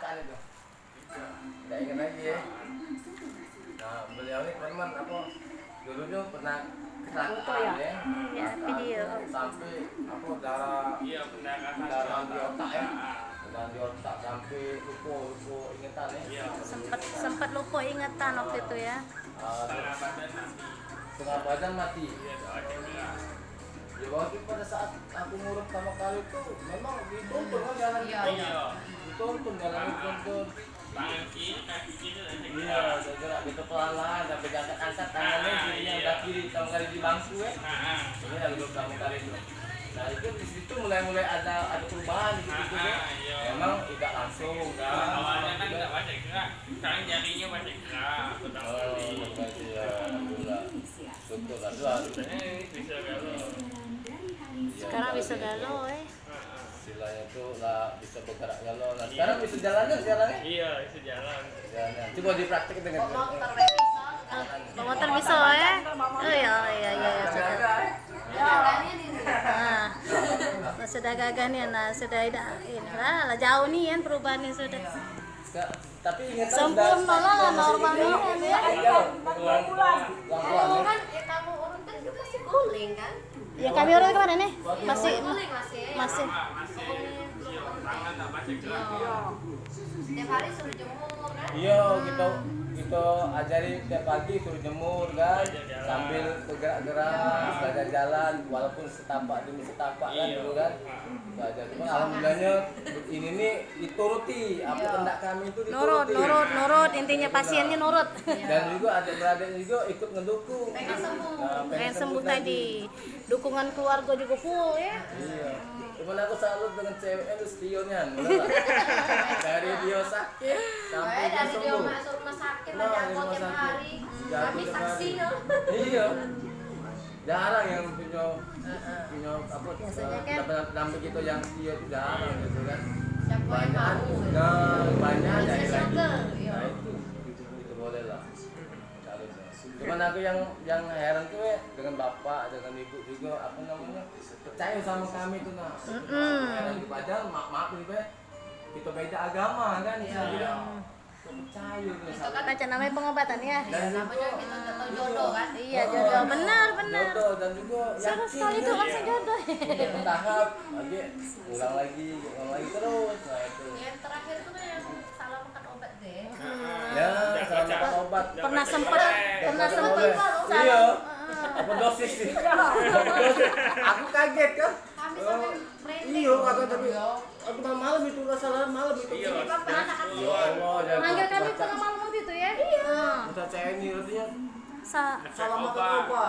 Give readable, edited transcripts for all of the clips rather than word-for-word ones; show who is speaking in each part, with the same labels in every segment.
Speaker 1: kecelakaan itu. Nggak ingat lagi ya. Nah beliau ini teman apa? Dulunya pernah kecelakaan ya.
Speaker 2: Ya, video.
Speaker 1: Sampai apa darah darah di otak ya. Dan di otak sampai lupa ingatan ya.
Speaker 2: Sempat lupa ingatan waktu itu ya.
Speaker 1: Setengah badan mati. Ya waktu pada saat aku ngurut sama kali itu memang dituntun kan jalan dituntun jalan dituntun. Iya, gerak gitu pelan-pelan sampai angkat tangannya kirinya udah kiri sama kali di bangku ya. Ini lagi duduk sama kali itu. Nah itu di situ mulai ada perubahan gitu ya. Memang tidak langsung.
Speaker 3: Awalnya kan nggak banyak gerak, sekarang jarinya banyak gerak.
Speaker 1: Syukur lah.
Speaker 3: Bisa galau.
Speaker 2: Sekarang bisa galau
Speaker 1: Istilahnya itu lah bisa bergerak galau. Nah sekarang bisa jalannya.
Speaker 3: Iya, bisa jalan.
Speaker 1: Jalannya. Coba dipraktik dengan
Speaker 2: motor bisa oh iya sudah. Sudah gagah nih, nah sudah lah jauh nih kan perubahannya sudah.
Speaker 1: Tapi ingatan
Speaker 2: Sempurna lah normalnya ya.
Speaker 4: Kan kamu urut kan itu masih guling kan?
Speaker 2: Ya kami urut kemana nih? Masih.
Speaker 3: Tangan tak banyak gerak.
Speaker 4: Setiap hari suruh jemur kan?
Speaker 1: Iya, kita ajari tiap pagi suruh jemur kan, sambil bergerak-gerak, belajar jalan, walaupun setapak demi setapak kan dulu kan. Belajar. Cuma alhamdulillahnya ini nih dituruti, apa kehendak kami itu dituruti.
Speaker 2: Nurut intinya pasiennya nurut.
Speaker 1: Dan juga adik-beradik juga ikut ngedukung.
Speaker 4: Pengen sembuh.
Speaker 2: Pengen sembuh tadi. Dukungan keluarga juga full ya.
Speaker 1: Iya. Cuman aku salut dengan ceweknya itu spionnya, dari dia sakit sampai dia
Speaker 4: Dari dia
Speaker 1: sembuh.
Speaker 4: masuk rumah sakit
Speaker 1: Nah,
Speaker 4: aja
Speaker 1: di
Speaker 4: kok
Speaker 1: rumah
Speaker 4: tiap
Speaker 1: sakit.
Speaker 4: hari.
Speaker 1: Jatuh
Speaker 4: Kami
Speaker 1: tiap
Speaker 4: saksi
Speaker 1: hari.
Speaker 4: loh.
Speaker 1: Iya. Jarang yang punya apa?
Speaker 2: Biasanya kan
Speaker 1: Pendamping gitu yang dia itu jarang gitu kan.
Speaker 4: Siapa yang mau?
Speaker 1: Banyak
Speaker 4: Bisa
Speaker 1: dari lagi.
Speaker 4: siapa? Iya.
Speaker 1: Nah itu boleh lah. Cuman aku yang heran tuh ya dengan bapak, dengan ibu juga apa namanya percaya sama kami tuh nah. Heran di padahal maaf nih Be, kita beda agama kan, percaya tuh.
Speaker 4: Itu kan
Speaker 2: baca namanya pengobatan ya.
Speaker 4: namanya kita nggak tahu jodoh kan?
Speaker 2: Iya jodoh benar.
Speaker 1: Jodoh dan juga
Speaker 2: Seru sekali tuh langsung jodoh.
Speaker 1: bertahap lagi ulang lagi terus. Nah itu.
Speaker 4: Yang terakhir tuh yang salah makan obat deh.
Speaker 1: Ya, salah makan obat.
Speaker 2: Pernah sempet
Speaker 1: Iya. Apa dosis sih? Dosis. Aku kaget kan.
Speaker 4: Kami sampai merinding.
Speaker 1: Iya, kata tapi aku malam itu nggak salah malam itu.
Speaker 3: Iya.
Speaker 4: Jadi bapak anak kecil.
Speaker 1: Ya Allah, jangan.
Speaker 2: Manggil kami tengah malam waktu itu ya. Iya.
Speaker 1: Masa cewek ini artinya
Speaker 3: Salah
Speaker 1: makan obat.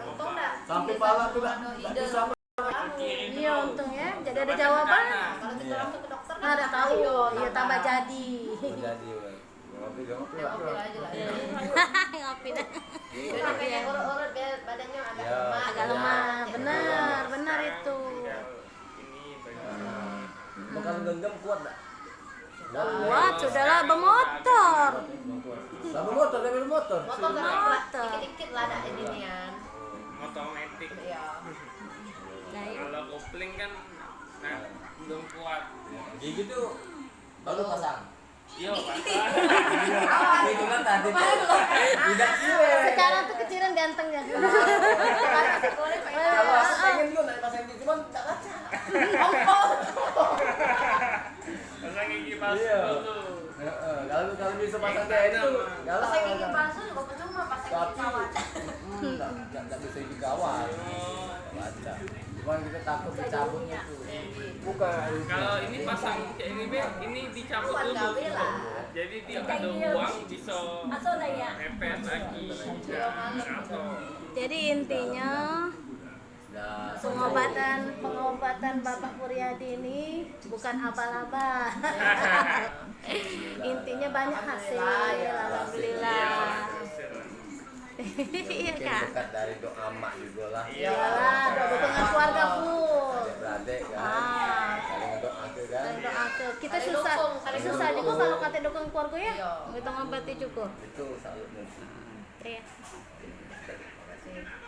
Speaker 4: Untung nggak?
Speaker 1: Sampai pala tuh nggak
Speaker 4: Ide.
Speaker 1: bisa.
Speaker 2: Iya untung ya. Jadi ada jawaban.
Speaker 4: Kalau kita langsung ke dokter kan
Speaker 2: Ada tahu. Iya tambah jadi.
Speaker 1: Jadi, ngopi
Speaker 4: ngopi aja lah.
Speaker 2: Ngopi dah.
Speaker 4: Jadi pengen urut-urut biar badannya agak
Speaker 1: Ya,
Speaker 4: lemah.
Speaker 2: Agak lemah. Benar itu.
Speaker 1: Makan genggam kuat nggak?
Speaker 2: Wah, sudahlah bermotor.
Speaker 1: Sama motor, dari motor.
Speaker 4: Motor
Speaker 2: Motor.
Speaker 4: dikit-dikit lah ada inian.
Speaker 3: Otomatis.
Speaker 4: Iya.
Speaker 3: Kalau kopling kan belum kuat.
Speaker 1: Gigi tuh baru pasang.
Speaker 3: Iya, Pak.
Speaker 1: Itu kan tadi tuh tidak kira.
Speaker 2: Sekarang tuh kecilan ganteng ya.
Speaker 1: Kalau aku pengen juga naik pasang gigi cuman tak baca.
Speaker 3: Pasang gigi palsu
Speaker 1: Iya.
Speaker 3: dulu.
Speaker 1: Kalau bisa pasang kayak itu, kalau
Speaker 4: Pasang gigi palsu juga percuma pasang gigi
Speaker 1: tapi
Speaker 4: kawat.
Speaker 1: nggak bisa dikawal. Baca. Cuman kita takut dicabut itu. Bukan.
Speaker 3: Kalau ini pasang kayak ini Be, ini dicabut
Speaker 4: Buat
Speaker 3: dulu.
Speaker 4: gawe lah.
Speaker 3: Jadi dia ada uang bisa mepet lagi. Atau
Speaker 2: Jadi intinya
Speaker 1: Nah,
Speaker 2: pengobatan Bapak Puryadi ini bukan abal-abal. Intinya banyak hasil, alhamdulillah. Iya
Speaker 1: mungkin
Speaker 2: Kak.
Speaker 1: dekat dari doa mak juga lah.
Speaker 2: Iyalah, dukungan keluarga full.
Speaker 1: Adik-beradik kan. Saling ngedoakan kan.
Speaker 2: Dan doa ke kita
Speaker 4: Saling
Speaker 2: susah
Speaker 4: dukung, saling
Speaker 2: susah juga
Speaker 1: dukung.
Speaker 2: kalau kata dukung keluarga ya.
Speaker 4: Iya.
Speaker 2: Kita ngobati cukup.
Speaker 1: Itu salut.
Speaker 2: Iya.
Speaker 4: Terima kasih.